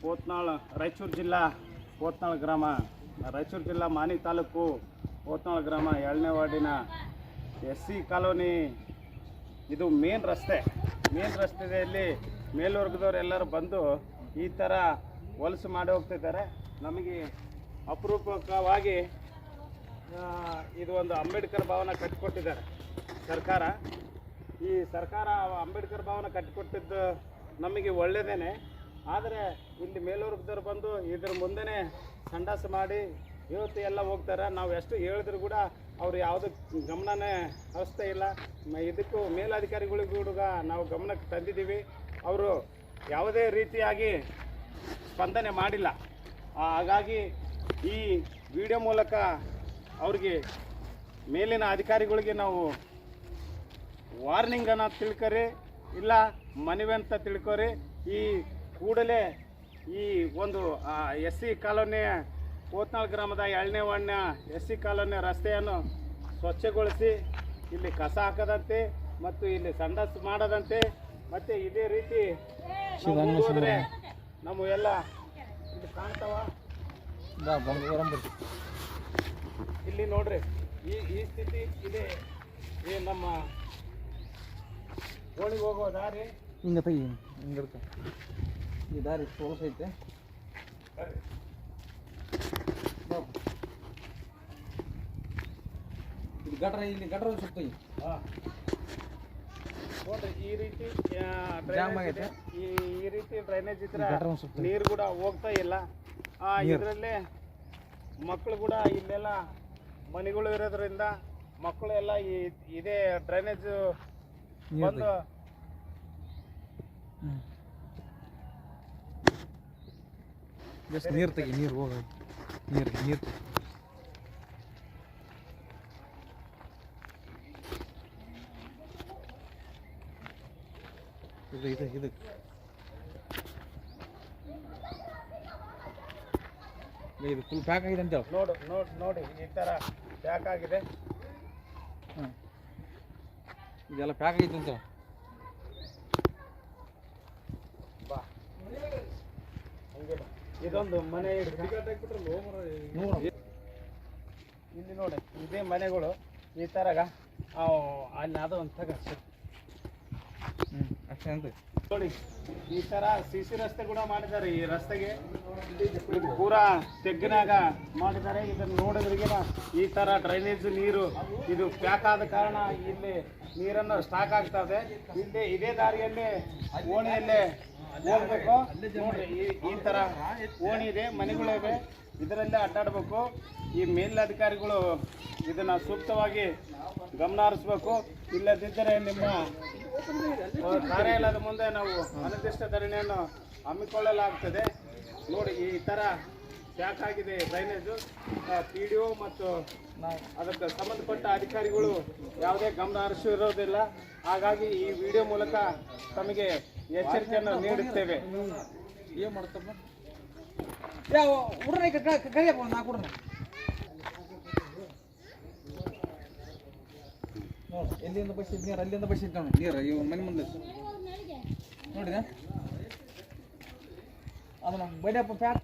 ಪೋತ್ನಾಳ್ ರಾಯಚೂರು ಜಿಲ್ಲಾ ಪೋತ್ನಾಳ್ ಗ್ರಾಮ, ರಾಯಚೂರು ಜಿಲ್ಲಾ ಮಾನಿ ತಾಲೂಕು ಪೋತ್ನಾಳ್ ಗ್ರಾಮ 2ನೇ ವಾರ್ಡಿನ SC ಕಾಲೋನಿ. ಇದು ಮೇನ್ ರಸ್ತೆಯಲ್ಲಿ ಮೇಲ್ವರ್ಗದವರೆಲ್ಲರೂ ಬಂದು ಈ ಥರ ಹೊಲಸು ಮಾಡಿ ಹೋಗ್ತಿದ್ದಾರೆ. ನಮಗೆ ಅಪರೂಪಕವಾಗಿ ಇದು ಒಂದು ಅಂಬೇಡ್ಕರ್ ಭವನ ಕಟ್ಟಿಕೊಟ್ಟಿದ್ದಾರೆ ಸರ್ಕಾರ. ಈ ಸರ್ಕಾರ ಅಂಬೇಡ್ಕರ್ ಭವನ ಕಟ್ಟಿಕೊಟ್ಟಿದ್ದು ನಮಗೆ ಒಳ್ಳೆಯದೇನೆ. ಆದರೆ ಇಲ್ಲಿ ಮೇಲ್ವರ್ಗದವ್ರು ಬಂದು ಇದ್ರ ಮುಂದೆನೇ ಸಂಡಾಸ ಮಾಡಿ ಇವತ್ತು ಎಲ್ಲ ಹೋಗ್ತಾರೆ. ನಾವು ಎಷ್ಟು ಹೇಳಿದ್ರು ಕೂಡ ಅವ್ರು ಯಾವುದೂ ಗಮನನೇ ಹರಿಸ್ತಾ ಇಲ್ಲ. ಇದಕ್ಕೂ ಮೇಲಧಿಕಾರಿಗಳಿಗೂ ಕೂಡ ನಾವು ಗಮನಕ್ಕೆ ತಂದಿದ್ದೀವಿ. ಅವರು ಯಾವುದೇ ರೀತಿಯಾಗಿ ಸ್ಪಂದನೆ ಮಾಡಿಲ್ಲ. ಹಾಗಾಗಿ ಈ ವಿಡಿಯೋ ಮೂಲಕ ಅವ್ರಿಗೆ ಮೇಲಿನ ಅಧಿಕಾರಿಗಳಿಗೆ ನಾವು ವಾರ್ನಿಂಗನ್ನು ತಿಳ್ಕೊರಿ, ಇಲ್ಲ ಮನವಿ ಅಂತ ತಿಳ್ಕೊರಿ. ಈ ಕೂಡಲೇ ಈ ಒಂದು SC ಕಾಲೋನಿಯ ಪೋತ್ನಾಳ್ ಗ್ರಾಮದ 2ನೇ ವಾರ್ಡ್ನ SC ಕಾಲೋನಿಯ ರಸ್ತೆಯನ್ನು ಸ್ವಚ್ಛಗೊಳಿಸಿ ಇಲ್ಲಿ ಕಸ ಹಾಕದಂತೆ ಮತ್ತು ಇಲ್ಲಿ ಸಂಡಾಸ ಮಾಡದಂತೆ, ಮತ್ತು ಇದೇ ರೀತಿ ಹೋದರೆ ನಮ್ಮ ಎಲ್ಲ ಇಲ್ಲಿ ಕಾಣ್ತಾವ. ಇಲ್ಲಿ ನೋಡ್ರಿ, ಈ ಸ್ಥಿತಿ ಇದೆ. ಈ ನಮ್ಮ ಓಣಿಗೆ ಹೋಗೋ ದಾರಿ ಹಿಂಗೆ ತೆಗಿ, ಈ ದಾರಿ ತೋರಿಸೈತೆ. ಇದು ಗಟ್ರ, ಇಲ್ಲಿ ಗಟ್ರ ಸ್ವಲ್ಪ ನೋಡ್ರಿ, ಈ ರೀತಿ ಈ ರೀತಿ ಡ್ರೈನೇಜ್ ಇದ್ರೆ ನೀರು ಕೂಡ ಹೋಗ್ತಾ ಇಲ್ಲ. ಇದರಲ್ಲೇ ಮಕ್ಕಳು ಕೂಡ ಇಲ್ಲೆಲ್ಲ ಮನೆಗಳು ಇರೋದ್ರಿಂದ ಮಕ್ಕಳು ಎಲ್ಲ ಇದೇ ಡ್ರೈನೇಜ್ ಬಂದು ನೀರು ತೆಗಿ, ನೀರು ಹೋಗ, ನೀರು ಇದು ಫುಲ್ ಪ್ಯಾಕ್ ಆಗಿದೆ ಅಂತ ನೋಡಿ ಈ ಥರ ಪ್ಯಾಕ್ ಆಗಿದೆ. ಇದೆಲ್ಲ ಪ್ಯಾಕ್ ಆಗಿದೆ ಅಂತ ಬಾ. ಇದೊಂದು ಮನೆ ಇಲ್ಲಿ ನೋಡಿ, ಇದೇ ಮನೆಗಳು ಈ ಥರ ಅಲ್ಲಿ ಅದು ಒಂದು ತಗ ಅಷ್ಟೇ ಅಂತ ನೋಡಿ. ಈ ಥರ CC ರಸ್ತೆ ಕೂಡ ಮಾಡಿದ್ದಾರೆ. ಈ ರಸ್ತೆಗೆ ಇದು ಪೂರಾ ತೆಗ್ಗಿನಾಗ ಮಾಡಿದ್ದಾರೆ. ಇದನ್ನು ನೋಡಿದ್ರಿಗಿನ ಈ ಥರ ಡ್ರೈನೇಜ್ ನೀರು ಇದು ಪ್ಯಾಕ್ ಆದ ಕಾರಣ ಇಲ್ಲಿ ನೀರನ್ನು ಸ್ಟಾಕ್ ಆಗ್ತದೆ. ಇದೇ ದಾರಿಯಲ್ಲಿ ಓಣಿಯಲ್ಲೇ ಹೋಗ್ಬೇಕು. ನೋಡ್ರಿ, ಈ ಥರ ಓಣಿ ಇದೆ, ಮನೆಗಳಿವೆ, ಇದರಲ್ಲೇ ಅಡ್ಡಾಡಬೇಕು. ಈ ಮೇಲಧಿಕಾರಿಗಳು ಇದನ್ನು ಸೂಕ್ತವಾಗಿ ಗಮನ ಹರಿಸ್ಬೇಕು. ಇಲ್ಲದಿದ್ದರೆ ನಿಮ್ಮ ಕಾರ್ಯಾಲಯದ ಮುಂದೆ ನಾವು ಅನಿರ್ದಿಷ್ಟ ಧರಣಿಯನ್ನು ಹಮ್ಮಿಕೊಳ್ಳಲಾಗ್ತದೆ. ನೋಡಿ, ಈ ಥರ ಪ್ಯಾಕ್ ಆಗಿದೆ ಡ್ರೈನೇಜು. PDO ಮತ್ತು ಅದಕ್ಕೆ ಸಂಬಂಧಪಟ್ಟ ಅಧಿಕಾರಿಗಳು ಯಾವುದೇ ಗಮನ ಹರಿಸಿರೋದಿಲ್ಲ. ಹಾಗಾಗಿ ಈ ವಿಡಿಯೋ ಮೂಲಕ ತಮಗೆ ಎಚ್ಚರಿಕೆಯನ್ನು ನೀಡುತ್ತೇವೆ. ಏನು ಮಾಡ್ತಮ್ಮ ಕರಿಯಪ್ಪ, ನಾಲ್ಕು ಹುಡ್ರ ಎಲ್ಲಿಂದ ಬಸ್ಸಿದ್ ನೀರು, ಅಲ್ಲಿಂದ ಬಸ್ಸಿದ್ ನೀರು ಇವ್ ಮನೆ ಮುಂದೆ ನೋಡಿದ ಅದು ನಮ್ಮ ಬಡಿಯಪ್ಪ ಪ್ಯಾಕ್